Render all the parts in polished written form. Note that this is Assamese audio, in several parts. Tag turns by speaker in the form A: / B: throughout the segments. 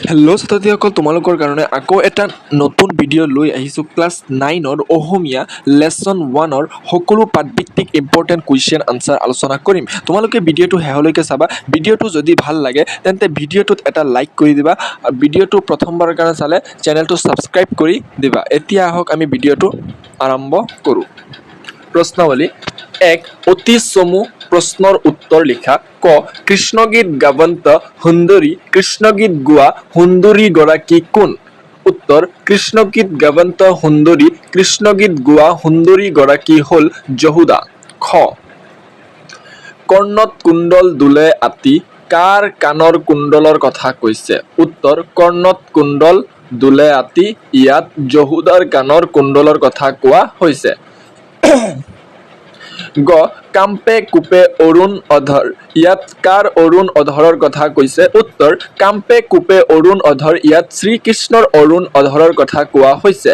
A: হেল্ল' ছাত্ৰীসকল, তোমালোকৰ কাৰণে আকৌ এটা নতুন ভিডিঅ' লৈ আহিছোঁ। ক্লাছ 9ৰ অসমীয়া লেচন 1ৰ সকলো পাঠভিত্তিক ইম্পৰ্টেণ্ট কুৱেশ্যন আনচাৰ আলোচনা কৰিম। তোমালোকে ভিডিঅ'টো শেষলৈকে চাবা। ভিডিঅ'টো যদি ভাল লাগে তেন্তে ভিডিঅ'টোত এটা লাইক কৰি দিবা আৰু ভিডিঅ'টো প্ৰথমবাৰৰ কাৰণে চালে চেনেলটো ছাবস্ক্ৰাইব কৰি দিবা। এতিয়া আহক আমি ভিডিঅ'টো আৰম্ভ কৰোঁ। প্ৰশ্নাৱলী 1. অতি চমু প্ৰশ্নৰ উত্তৰ লিখা। ক. কৃষ্ণগীত গাবন্ত সুন্দৰী কৃষ্ণগীত গোৱা সুন্দৰীগৰাকী কোন? উত্তৰ. কৃষ্ণগীত গাবন্ত সুন্দৰী কৃষ্ণগীত গোৱা সুন্দৰীগৰাকী হ'ল যশোদা। খ. কৰ্ণত কুণ্ডল দোলে আতি কাৰ কাণৰ কুণ্ডলৰ কথা কৈছে? উত্তৰ. কৰ্ণত কুণ্ডল দোলে আতি ইয়াত যশোদাৰ কাণৰ কুণ্ডলৰ কথা কোৱা হৈছে। গ. কাম্পে কোপে অৰুণ অধৰ ইয়াত কাৰ অৰুণ অধৰৰ কথা কৈছে? উত্তৰ. কাম্পে কোপে অৰুণ অধৰ ইয়াত শ্ৰীকৃষ্ণৰ অৰুণ অধৰৰ কথা কোৱা হৈছে।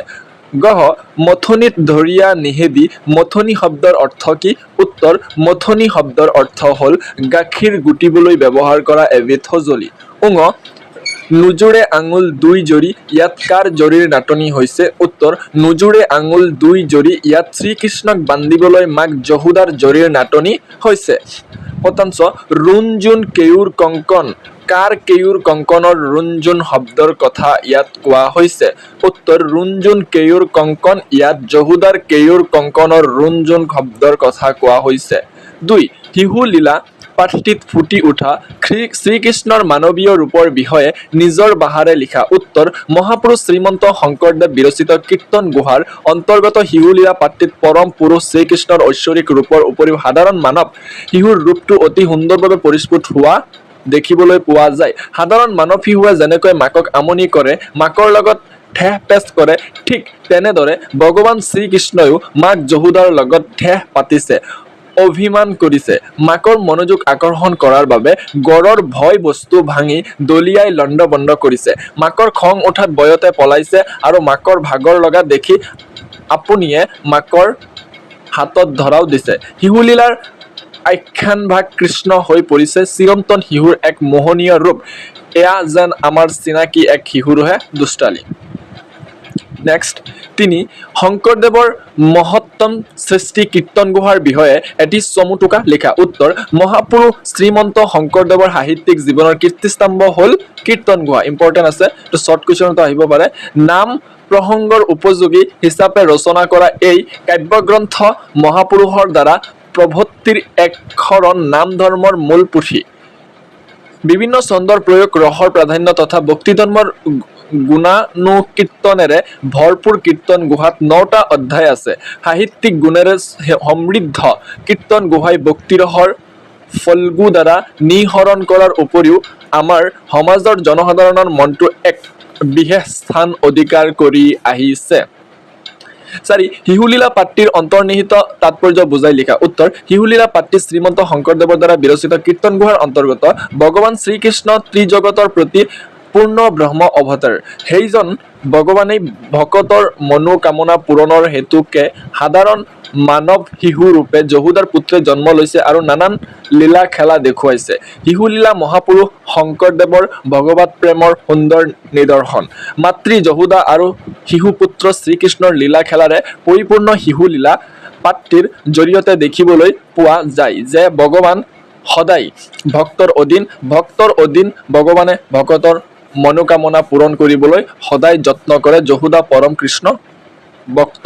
A: গহ. মথনিত ধৰিয়া নিষেধি মথনি শব্দৰ অৰ্থ কি? উত্তৰ. মথনি শব্দৰ অৰ্থ হ'ল গাখীৰ গুটিবলৈ ব্যৱহাৰ কৰা এবিধ সঁজুলি। উঙ. নোজোৰে আঙুল দুই জৰি ইয়াত কাৰ জৰিৰ নাটনি হৈছে? উত্তৰ. নোজোৰে আঙুল দুই জৰি ইয়াত শ্ৰীকৃষ্ণক বান্ধিবলৈ মাক যশোদাৰ জৰিৰ নাটনি হৈছে। শতাংশ. ৰুণ-জুণ কেওঁৰ কংকণ কাৰ কেওঁৰ কংকণৰ ৰুণ-জুণ শব্দৰ কথা ইয়াত কোৱা হৈছে? উত্তৰ. ৰুণ-জুণ কেওঁৰ কংকণ ইয়াত যশোদাৰ কেওঁৰ কংকণৰ ৰুণ-জুণ শব্দৰ কথা কোৱা হৈছে। 2. শিশু লীলা পাঠটিত ফুটি উঠা শ্ৰীকৃষ্ণৰ মানৱীয় ৰূপৰ বিষয়ে নিজৰ ভাষাৰে লিখা। উত্তৰ. মহাপুৰুষ শ্ৰীমন্ত শংকৰদেৱ বিৰচিত কীৰ্তন ঘোষাৰ অন্তৰ্গত শিশু লীলা পাঠটিত পৰম পুৰুষ শ্ৰীকৃষ্ণৰ ঐশ্বৰিক ৰূপৰ উপৰিও সাধাৰণ মানৱ শিশুৰ ৰূপটো অতি সুন্দৰভাৱে পৰিস্ফুট হোৱা দেখিবলৈ পোৱা যায়। সাধাৰণ মানৱ শিশুৱে যেনেকৈ মাকক আমনি কৰে, মাকৰ লগত ঠেহ পেচ কৰে, ঠিক তেনেদৰে ভগৱান শ্ৰীকৃষ্ণইও মাক যশোদাৰ লগত ঠেহ পাতিছে, অভিমান কৰিছে। মাকৰ মনোযোগ আকৰ্ষণ কৰাৰ বাবে গড়ৰ ভয় বস্তু ভাঙি দলিয়াই লণ্ড-ভণ্ড কৰিছে। মাকৰ খং উঠাত ভয়তে পলাইছে আৰু মাকৰ ভাগৰ লগা দেখি আপুনিয়ে মাকৰ হাতত ধৰাও দিছে। শিশুলীলাৰ আখ্যানভাগ কৃষ্ণ হৈ পৰিছে চিৰন্তন শিশুৰ এক মোহনীয় ৰূপ। এয়া যেন আমাৰ চিনাকি এক শিশুৰহে দুষ্টালি। নেক্সট 3. শংকৰদেৱৰ মহত্তম সৃষ্টি কীৰ্তন ঘোষাৰ বিষয়ে এটি চমু টোকা লিখা। উত্তৰ. মহাপুৰুষ শ্ৰীমন্ত শংকৰদেৱৰ সাহিত্যিক জীৱনৰ কীৰ্তিস্তম্ভ হ'ল কীৰ্তন ঘোষা। ইম্পৰ্টেণ্ট আছে, এইটো শ্বৰ্ট কুৱেশ্যনতো আহিব পাৰে। নাম প্ৰসংগৰ উপযোগী হিচাপে ৰচনা কৰা এই কাব্যগ্ৰন্থ মহাপুৰুষৰ দ্বাৰা প্ৰৱৰ্তিৰ একশৰণ নাম ধৰ্মৰ মূল পুথি। বিভিন্ন ছন্দৰ প্ৰয়োগ, ৰসৰ প্ৰাধান্য তথা ভক্তিধৰ্মৰ গুণানুকীৰ্তনেৰে ভৰপূৰ কীৰ্তন ঘোষাত 9টা অধ্যায় আছে। সাহিত্যিক গুণেৰে সমৃদ্ধ কীৰ্তন ঘোষাই ভক্তিৰসৰ ফল্গুধাৰা নিঃসৰণ কৰাৰ উপৰিও আমাৰ সমাজৰ জনসাধাৰণৰ মনটো এক বিশেষ স্থান অধিকাৰ কৰি আহিছে। 4. শিশুলীলা পাঠটিৰ অন্তৰ্নিহিত তাৎপৰ্য বুজাই লিখা। উত্তৰ. শিশুলীলা পাঠটি শ্ৰীমন্ত শংকৰদেৱৰ দ্বাৰা বিৰচিত কীৰ্তন ঘোষাৰ অন্তৰ্গত। ভগৱান শ্ৰীকৃষ্ণ ত্ৰিজগতৰ প্ৰতি পূৰ্ণ ব্ৰহ্ম অৱতাৰ। সেইজন ভগৱানেই ভকতৰ মনোকামনা পূৰণৰ হেতুকে সাধাৰণ মানৱ শিশু ৰূপে যশোদাৰ পুত্ৰে জন্ম লৈছে আৰু নানান লীলা খেলা দেখুৱাইছে। শিশুলীলা মহাপুৰুষ শংকৰদেৱৰ ভগৱত প্ৰেমৰ সুন্দৰ নিদৰ্শন। মাতৃ যশোদা আৰু শিশুপুত্ৰ শ্ৰীকৃষ্ণৰ লীলা খেলাৰে পৰিপূৰ্ণ শিশুলীলা পাঠটিৰ জৰিয়তে দেখিবলৈ পোৱা যায় যে ভগৱান সদায় ভক্তৰ অধীন ভগৱানে ভকতৰ মনোকামনা পূৰণ কৰিবলৈ সদায় যত্ন কৰে। যশোদা পৰম কৃষ্ণ ভক্ত।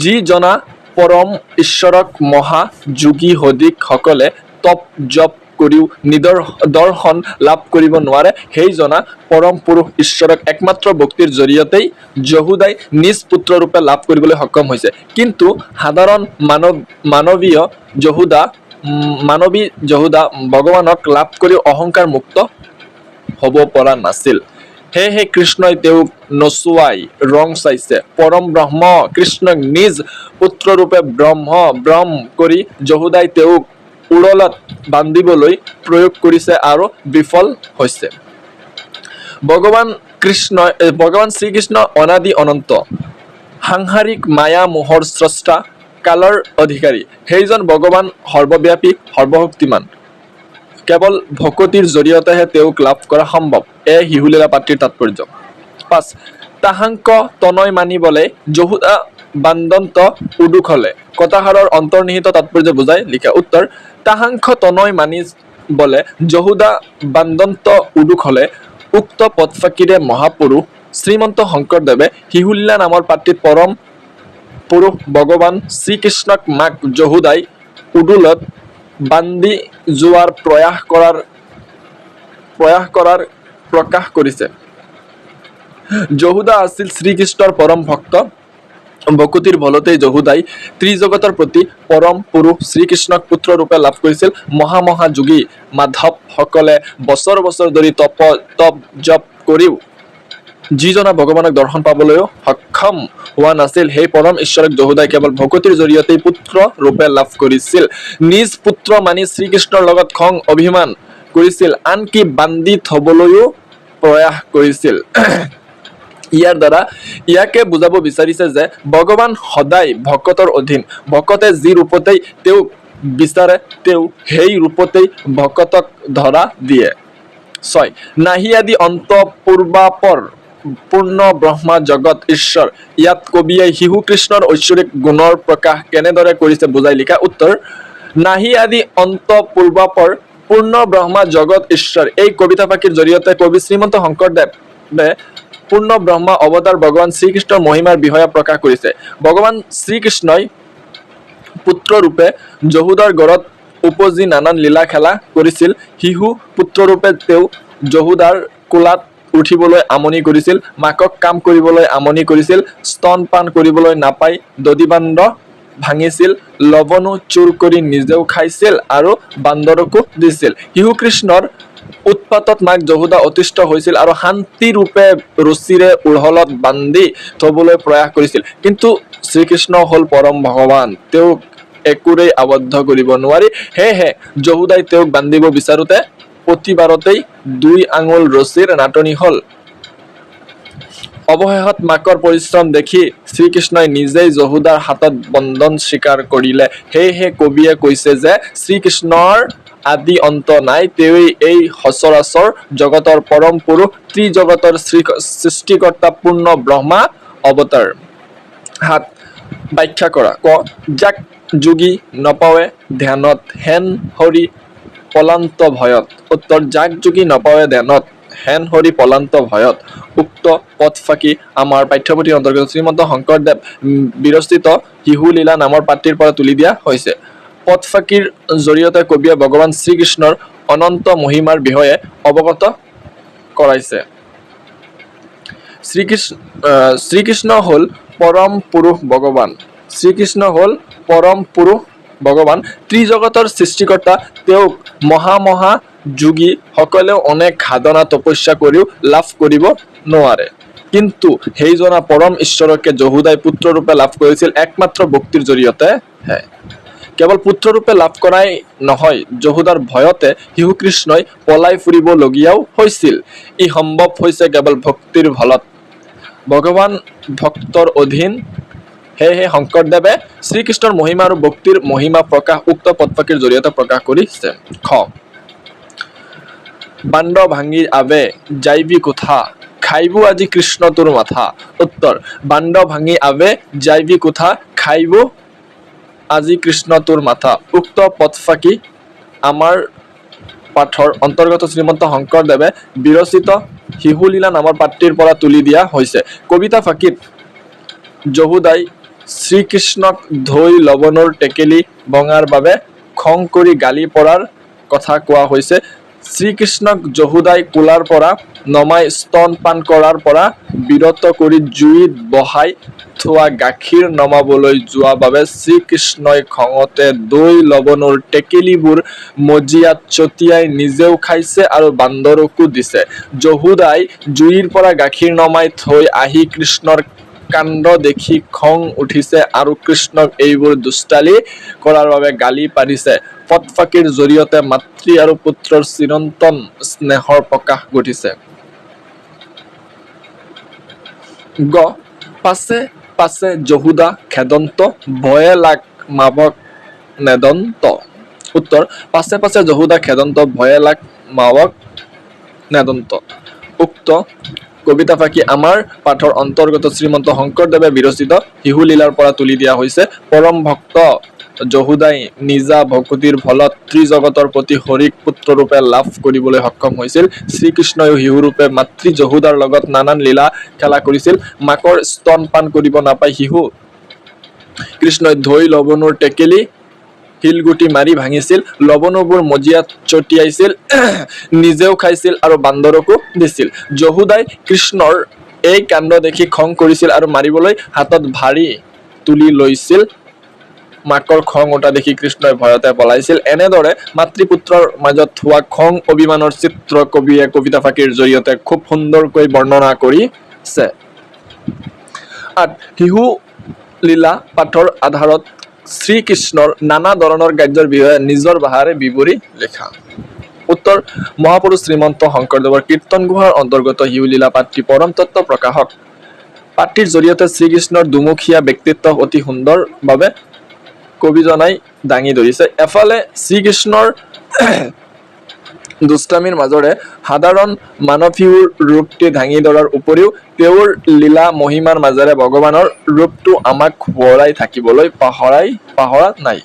A: যি জনা পৰম ঈশ্বৰক মহা যোগী সদিক সকলে তপ জপ কৰিও দৰ্শন লাভ কৰিব নোৱাৰে, সেই জনা পৰম পুৰুষ ঈশ্বৰক একমাত্ৰ ভক্তিৰ জৰিয়তেই যশোদাই নিজ পুত্ৰৰূপে লাভ কৰিবলৈ সক্ষম হৈছে। কিন্তু সাধাৰণ মানৱী যশোদা ভগৱানক লাভ কৰি অহংকাৰ মুক্ত হ'ব পৰা নাছিল। সেয়েহে কৃষ্ণই তেওঁক নচুৱাই ৰং চাইছে। পৰম ব্ৰহ্ম কৃষ্ণক নিজ পুত্ৰৰূপে ব্ৰহ্ম কৰি যশোদাই তেওঁক উৰলত বান্ধিবলৈ প্ৰয়োগ কৰিছে আৰু বিফল হৈছে। ভগৱান শ্ৰীকৃষ্ণ অনাদি অনন্ত, সাংসাৰিক মায়া মোহৰ স্ৰষ্টা, কালৰ অধিকাৰী। সেইজন ভগৱান সৰ্বব্যাপী, সৰ্বশক্তিমান। কেৱল ভকতিৰ জৰিয়তেহে তেওঁক লাভ কৰা সম্ভৱ। শিহুলীলা পাত্ৰীৰ তাৎপৰ্য। 5. তাহাংক তনয় মানিবলে যহোদা বান্দন্ত উদুখলে। কথাষাৰৰ অন্তৰ্নিহিত তাৎপৰ্য বুজাই লিখা। উত্তৰ: তাহাংক তনয় মানিবলে যহোদা বান্দন্ত উদুখলে। উক্ত পদফাকিৰে মহাপুৰুষ শ্ৰীমন্ত শংকৰদেৱে শিহুলীলা নামৰ পাত্ৰীত পৰম পুৰুষ ভগৱান শ্ৰীকৃষ্ণক মাক যহোদাই উদুলত বান্ধি যোৱাৰ প্ৰকাশ কৰিছে। যহোদা আছিল শ্ৰীকৃষ্ণৰ পৰম ভক্ত। ভকতিৰ বলতেই যহোদাই ত্ৰিজগতৰ প্ৰতি পৰম পুৰুষ শ্ৰীকৃষ্ণক পুত্ৰৰূপে লাভ কৰিছিল। মহা যোগী মাধৱসকলে বছৰ বছৰ ধৰি তপ জপ কৰিও যিজনা ভগৱানক দৰ্শন পাবলৈও সক্ষম হোৱা নাছিল, সেই পৰম ঈশ্বৰক যহোদাই কেৱল ভকতিৰ জৰিয়তেই পুত্ৰ ৰূপে লাভ কৰিছিল। নিজ পুত্ৰ মানি শ্ৰীকৃষ্ণৰ লগত খং অভিমান কৰিছিল, আনকি বান্ধি থবলৈও প্ৰয়াস কৰিছিল। ইয়াৰ দ্বাৰা ইয়াকে বুজাব বিচাৰিছে যে ভগৱান সদায় ভকতৰ অধীন। ভকতে যি ৰূপতেই তেওঁক বিচাৰে তেওঁ সেই ৰূপতেই ভকতক ধৰা দিয়ে। 6. নাহি আদি অন্ত পূৰ্বাপৰ পূৰ্ণ ব্ৰহ্মা জগত ঈশ্বৰ। ইয়াত কবিয়ে শিশু কৃষ্ণৰ ঐশ্বৰিক গুণৰ প্ৰকাশ কেনেদৰে কৰিছে বুজাই লিখা। উত্তৰ: নাহি আদি অন্ত পূৰ্বাপৰ পূৰ্ণ ব্ৰহ্মা জগত ঈশ্বৰ। এই কবিতা ফাঁকিৰ জৰিয়তে কবি শ্ৰীমন্ত শংকৰদেৱে পূৰ্ণ ব্ৰহ্মা অৱতাৰ ভগৱান শ্ৰীকৃষ্ণৰ মহিমাৰ বিষয়ে প্ৰকাশ কৰিছে। ভগৱান শ্ৰীকৃষ্ণই পুত্ৰৰূপে যহোদাৰ ঘৰত উপজি নানান লীলা খেলা কৰিছিল। শিশু পুত্ৰৰূপে তেওঁ যহোদাৰ কোলাত উঠিবলৈ আমনি কৰিছিল, মাকক কাম কৰিবলৈ আমনি কৰিছিল, স্তনপান কৰিবলৈ নাপাই দধিবান্ধ ভাঙিছিল, লৱণো চুৰ কৰি নিজেও খাইছিল আৰু বান্দৰকো দিছিল। শিশু কৃষ্ণৰ উৎপাতত মাক যহোদা অতিষ্ঠ হৈছিল আৰু শান্তিৰূপে ৰছীৰে উৰহলত বান্ধি থবলৈ প্ৰয়াস কৰিছিল। কিন্তু শ্ৰীকৃষ্ণ হ'ল পৰম ভগৱান, তেওঁক একোৰেই আবদ্ধ কৰিব নোৱাৰি। সেয়েহে যহোদাই তেওঁক বান্ধিব বিচাৰোতে প্ৰতিবাৰতেই 2 আঙুল ৰছীৰ নাটনি হ'ল। অৱশেষত মাকৰ পৰিশ্ৰম দেখি শ্ৰীকৃষ্ণই নিজেই যহোদাৰ হাতত বন্ধন স্বীকাৰ কৰিলে। সেয়েহে কবিয়ে কৈছে যে শ্ৰীকৃষ্ণৰ আদি অন্ত নাই, তেওঁৱেই এই সচৰাচৰ জগতৰ পৰম পুৰুষ, ত্ৰিজগতৰ সৃষ্টিকৰ্তা পূৰ্ণ ব্ৰহ্মা অৱতাৰ। 7. ব্যাখ্যা কৰা। ক. যাক যোগী নপাৱে ধ্যানত হেন হৰি পলান্ত ভয়ত। উত্তৰ: যাক যোগী নপাৱে ধ্যানত হেন হৰি পলান্ত ভয়ত। উক্ত পদফাকি আমাৰ পাঠ্যপুথিৰ অন্তৰ্গত শ্ৰীমন্ত শংকৰদেৱ বিৰচিত শিহুলীলা নামৰ পাত্ৰীৰ পৰা তুলি দিয়া হৈছে। পদফাকিৰ জৰিয়তে কবিয়ে ভগৱান শ্ৰীকৃষ্ণৰ অনন্ত মহিমাৰ বিষয়ে অৱগত কৰাইছে। শ্ৰীকৃষ্ণ হ'ল পৰম পুৰুষ ভগৱান। শ্ৰীকৃষ্ণ হ'ল পৰম পুৰুষ ভগৱান, ত্ৰিজগতৰ সৃষ্টিকৰ্তা। তেওঁক মহা যোগী সকলেও অনেক সাধনা তপস্যা কৰিও লাভ কৰিব নোৱাৰে। কিন্তু সেইজনা পৰম ঈশ্বৰকে যহোদাই পুত্ৰৰূপে লাভ কৰিছিল একমাত্ৰ ভক্তিৰ জৰিয়তেহে। কেৱল পুত্ৰৰূপে লাভ কৰাই নহয়, যহোদাৰ ভয়তে শিশু কৃষ্ণই পলাই ফুৰিবলগীয়াও হৈছিল। ই সম্ভৱ হৈছে কেৱল ভক্তিৰ বলত। ভগৱান ভক্তৰ অধীন। সেয়েহে শংকৰদেৱে শ্ৰীকৃষ্ণৰ মহিমা আৰু ভক্তিৰ মহিমা প্ৰকাশ উক্ত পদফাকিৰ জৰিয়তে প্ৰকাশ কৰিছে। খ. বাণ্ড ভাঙি আবে যাইবি কোঠা, খাইবো আজি কৃষ্ণ তোৰ মাথা। উত্তৰ: বাণ্ড ভাঙি আবে যাইবি কোঠা, খাইবো আজি কৃষ্ণ তোৰ মাথা। উক্ত পদফাকি আমাৰ পাঠৰ অন্তৰ্গত শ্ৰীমন্ত শংকৰদেৱে বিৰচিত শিহুলীলা নামৰ পাত্ৰীৰ পৰা তুলি দিয়া হৈছে। কবিতা ফাঁকিত যহোদাই শ্ৰীকৃষ্ণক ধৈ লৱণৰ টেকেলি ভঙাৰ বাবে খং কৰি গালি পৰাৰ কথা কোৱা হৈছে। শ্ৰীকৃষ্ণক যহোদাই কোলাৰ পৰা নমাই স্তন পান কৰাৰ পৰা বিৰত কৰি জুইত বহাই থোৱা গাখীৰ নমাবলৈ যোৱা বাবে শ্ৰীকৃষ্ণই খঙতে দৈ লৱণৰ টেকেলিবোৰ মজিয়াত ছটিয়াই নিজেও খাইছে আৰু বান্দৰকো দিছে। যহোদাই জুইৰ পৰা গাখীৰ নমাই থৈ আহি কৃষ্ণৰ কাণ্ড দেখি খং উঠিছে আৰু কৃষ্ণক এইবোৰ দুষ্টালি কৰাৰ বাবে গালি পাৰিছে। পদফাকিৰ জৰিয়তে মাতৃ আৰু পুত্ৰৰ চিৰন্তন স্নেহৰ প্ৰকাশ ঘটিছে। গ. পাছে পাছে যহোদা খেদন্ত, ভয়ে লাগ মাভক নেদন্ত। উত্তৰ পাছে পাছে যহোদা খেদন্ত ভয়ে লাগ মাৱক নেদন্ত। উক্ত কবিতা ফাঁকি আমাৰ পাঠৰ অন্তৰ্গত শ্ৰীমন্ত শংকৰদেৱে বিৰচিত শিশুলীলাৰ পৰা তুলি দিয়া হৈছে। পৰম ভক্ত যহোদাই নিজা ভকতিৰ ফলত ত্ৰিজগতৰ প্ৰতি হৰিক পুত্ৰৰূপে লাভ কৰিবলৈ সক্ষম হৈছিল। শ্ৰীকৃষ্ণইও শিশুৰূপে মাতৃ যহোদাৰ লগত নানান লীলা খেলা কৰিছিল। মাকৰ স্তন পান কৰিব নাপাই শিশু কৃষ্ণই ধৈ লৱণৰ টেকেলি শিলগুটি মাৰি ভাঙিছিল। লৱণবোৰ মজিয়াত ছটিয়াইছিল, নিজেও খাইছিল আৰু বান্দৰকো দিছিল। যহোদাই কৃষ্ণৰ এই কাণ্ড দেখি খং কৰিছিল আৰু মাৰিবলৈ হাতত ভাৰী তুলি লৈছিল। মাকৰ খং উঠা দেখি কৃষ্ণই ভয়তে পলাইছিল। এনেদৰে মাতৃপুত্ৰৰ মাজত হোৱা খং অভিমানৰ চিত্ৰ কবিয়ে কবিতা ফাঁকিৰ জৰিয়তে খুব সুন্দৰকৈ বৰ্ণনা কৰিছে। শিশু লীলা পাঠৰ আধাৰত শ্ৰীকৃষ্ণৰ নানা ধৰণৰ কাৰ্যৰ বিষয়ে নিজৰ ভাষাৰে বিৱৰি লিখা। উত্তৰ মহাপুৰুষ শ্ৰীমন্ত শংকৰদেৱৰ কীৰ্তন ঘোষাৰ অন্তৰ্গত শিশুলীলা পাঠটি পৰম তত্ত্ব প্ৰকাশক। পাঠটিৰ জৰিয়তে শ্ৰীকৃষ্ণৰ দুমুখীয়া ব্যক্তিত্বক অতি সুন্দৰভাৱে কবিজনাই দাঙি ধৰিছে। এফালে শ্ৰীকৃষ্ণৰ দুষ্টামিৰ মাজৰে সাধাৰণ মানৱ শিশুৰ ৰূপটি দাঙি ধৰাৰ উপৰিও তেওঁৰ লীলা মহিমাৰ মাজেৰে ভগৱানৰ ৰূপটো আমাক সোঁৱৰাই থাকিবলৈ পাহৰা নাই।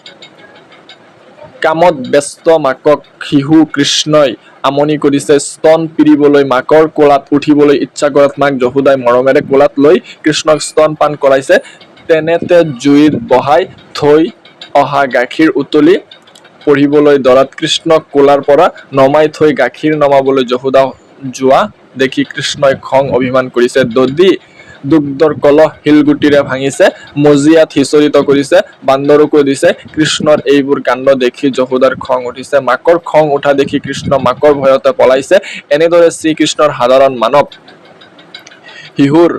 A: কামত ব্যস্ত মাকক শিশু কৃষ্ণই আমনি কৰিছে। স্তন পিৰিবলৈ মাকৰ কোলাত উঠিবলৈ ইচ্ছা কৰাত মাক যশোদাই মৰমেৰে কোলাত লৈ কৃষ্ণক স্তন পান কৰাইছে। তেনেতে জুইত বহাই থৈ অহা গাখীৰ উতলি পৰিবলৈ ধৰাত কৃষ্ণক কোলাৰ পৰা নমাই থৈ গাখীৰ নমাবলৈ যশোদা যোৱা দেখি কৃষ্ণই খং অভিমান কৰিছে। দধি দুগ্ধৰ কলহ শিলগুটিৰে ভাঙিছে, মজিয়াত সিঁচৰিত কৰিছে, বান্দৰকো দিছে। কৃষ্ণৰ এইবোৰ কাণ্ড দেখি যশোদাৰ খং উঠিছে। মাকৰ খং উঠা দেখি কৃষ্ণ মাকৰ ভয়তে পলাইছে। এনেদৰে শ্ৰীকৃষ্ণৰ সাধাৰণ মানৱ শিশুৰ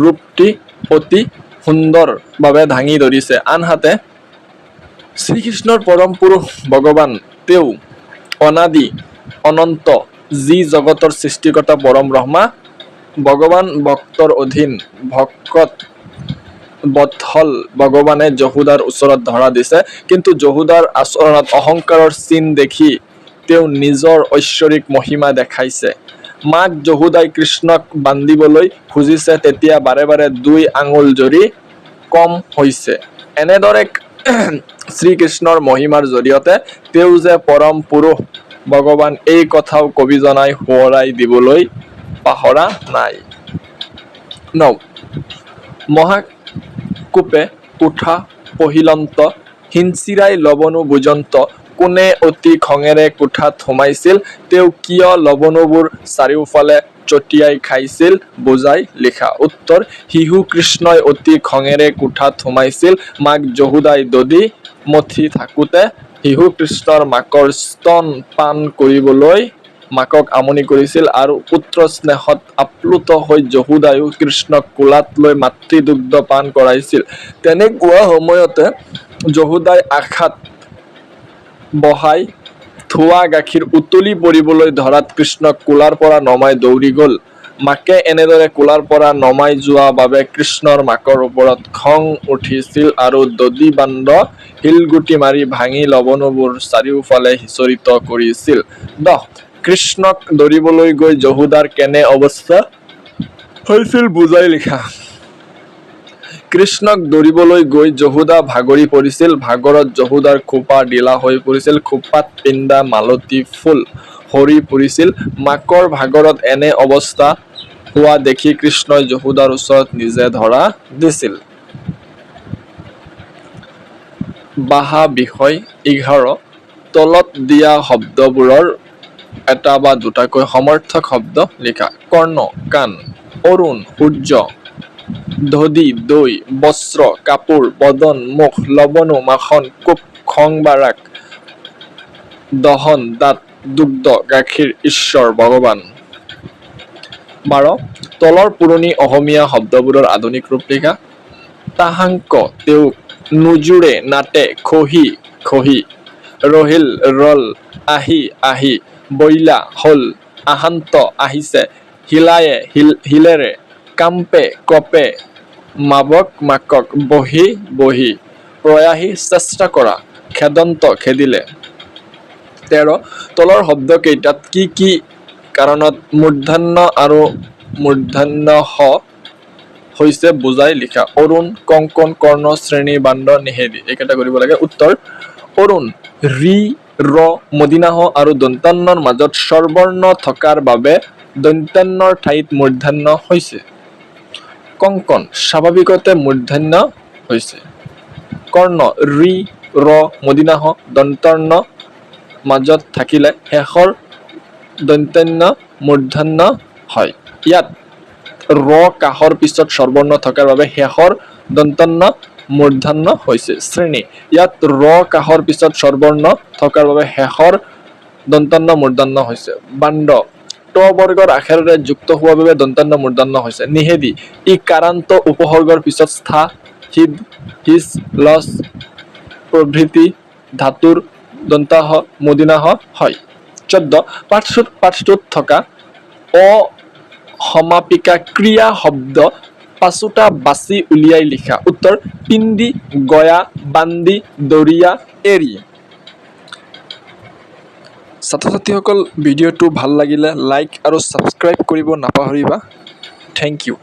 A: ৰূপটি অতি সুন্দৰভাৱে দাঙি ধৰিছে। আনহাতে শ্ৰীকৃষ্ণৰ পৰম পুৰুষ ভগৱান তেওঁ অনাদি অনন্ত, যি জগতৰ সৃষ্টিকৰ্তা পৰম ব্ৰহ্মা। ভগৱান ভক্তৰ অধীন, ভকত বৎসল ভগৱানে যশোদাৰ ওচৰত ধৰা দিছে। কিন্তু যশোদাৰ আচৰণত অহংকাৰৰ চিন দেখি তেওঁ নিজৰ ঐশ্বৰিক মহিমা দেখাইছে। মাক যশোদাই কৃষ্ণক বান্ধিবলৈ খুজিছে, তেতিয়া বাৰে বাৰে 2 আঙুল জৰি কম হৈছে। এনেদৰে শ্ৰীকৃষ্ণৰ মহিমাৰ জৰিয়তে তেওঁ যে পৰম পুৰুষ ভগৱান এই কথাও কবিজনাই সোঁৱৰাই দিবলৈ পাহৰা নাই। 9 মহাকূপে উঠা পহিলন্ত, হিঞ্চিৰাই লৱণো বুজন্ত, কোনে অতি খঙেৰে কোঠাত সোমাইছিল, তেওঁ কিয় লৱণবোৰ চাৰিওফালে ছটিয়াই খাইছিল, বুজাই লিখা। উত্তৰ শিশু কৃষ্ণই অতি খঙেৰে কোঠাত সোমাইছিল। মাক যশোদাই দধি মথি থাকোঁতে শিশু কৃষ্ণৰ মাকৰ স্তন পান কৰিবলৈ মাকক আমনি কৰিছিল আৰু পুত্ৰ স্নেহত আপ্লুত হৈ যশোদায়ো কৃষ্ণক কোলাত লৈ মাতৃদুগ্ধ পান কৰাইছিল। তেনেকুৱা সময়তে যশোদাই আশাত বহাই থোৱা গাখীৰ উতলি পৰিবলৈ ধৰাত কৃষ্ণক কোলাৰ পৰা নমাই দৌৰি গল। মাকে এনেদৰে কোলাৰ পৰা নমাই যোৱা বাবে কৃষ্ণৰ মাকৰ ওপৰত খং উঠিছিল আৰু দধি বান্ধ শিলগুটি মাৰি ভাঙি লৱণবোৰ চাৰিওফালে সিঁচৰিত কৰিছিল। 10 কৃষ্ণক ধৰিবলৈ গৈ যশোদাৰ কেনে অৱস্থা হৈছিল, বুজাই লিখা। কৃষ্ণক ধৰিবলৈ গৈ যশোদা ভাগৰি পৰিছিল। ভাগৰত যশোদাৰ খোপা ঢিলা হৈ পৰিছিল। খোপাত পিন্ধা মালতী ফুল সৰি পৰিছিল। মাকৰ ভাগৰত এনে অৱস্থা হোৱা দেখি কৃষ্ণই যশোদাৰ ওচৰত নিজে ধৰা দিছিল। বাহা বিষয় 11 তলত দিয়া শব্দবোৰৰ এটা বা দুটাকৈ সমৰ্থক শব্দ লিখা। কৰ্ণ কাণ, অৰুণ সূৰ্য, দধি দৈ, বস্ত্ৰ কাপোৰ, বদন মুখ, লৱণো মাখন, কূপ খং বা ৰাগ, দহন দাঁত, দুগ্ধ গাখীৰ, ঈশ্বৰ ভগৱান। 12 তলৰ পুৰণি অসমীয়া শব্দবোৰৰ আধুনিক ৰূপ লিখা। তাহাংক তেওঁক, নোজোৰে নাটে খহি খহি, ৰহিল ৰল, আহি আহি, বইলা হল, আহান্ত আহিছে, হিলায়ে হিলেৰে, কাম্পে কপে, মাৱক মাকক, বহি বহি, প্ৰয়াসী চেষ্টা কৰা, খেদন্ত খেদিলে, 13 তলৰ শব্দকেইটাত কি কি কাৰণত মূৰ্ধন্য আৰু মূৰ্ধন্য হ হৈছে বুজাই লিখা। অৰুণ, কংকন, কৰ্ণ, শ্ৰেণী, বাণ্ড, নিষেধি এইকেইটা কৰিব লাগে। উত্তৰ অৰুণ ৰি, ৰ, মদিনাহ আৰু দন্তান্নৰ মাজত স্বৰবৰ্ণ থকাৰ বাবে দন্তান্নৰ ঠাইত মূৰ্ধন্য হৈছে। কংকন স্বাভাৱিকতে মূৰ্ধন্য হৈছে। কৰ্ণ ৰি, ৰ, মদিনাহ দন্তান্ন মাজত থাকিলে শেষৰ দন্তান্ন মূৰ্ধন্য হয়। ইয়াত ৰ কাহৰ পিছত স্বৰবৰ্ণ থকাৰ বাবে শেষৰ দন্তান্ন মূৰ্ধন্য হৈছে। শ্ৰেণী ইয়াত ৰ কাহৰ পিছত স্বৰবৰ্ণ থকাৰ বাবে শেষৰ দন্তান্ন মূৰ্ধন্য হৈছে। বাণ্ড ত বৰ্গৰ আখেৰেৰে যুক্ত হোৱাৰ বাবে দন্তান্ন মূৰ্ধন্য হৈছে। নিষেধি ই কাৰান্ত উপসৰ্গৰ পিছত স্থা, হিদ, হিচ, লছ প্ৰভৃতি ধাতুৰ দন্তাহ মদিনাহ হয়। 14 পাঠটোত থকা অসমাপিকা ক্ৰিয়া শব্দ পাঁচোটা বাছি উলিয়াই লিখা। উত্তৰ পিণ্ডি, গয়া, বান্দি, দৰিয়া, এৰি। ছাত্ৰ ছাত্ৰীসকল ভিডিঅ'টো ভাল লাগিলে লাইক আৰু ছাবস্ক্ৰাইব কৰিব নাপাহৰিবা। Thank U.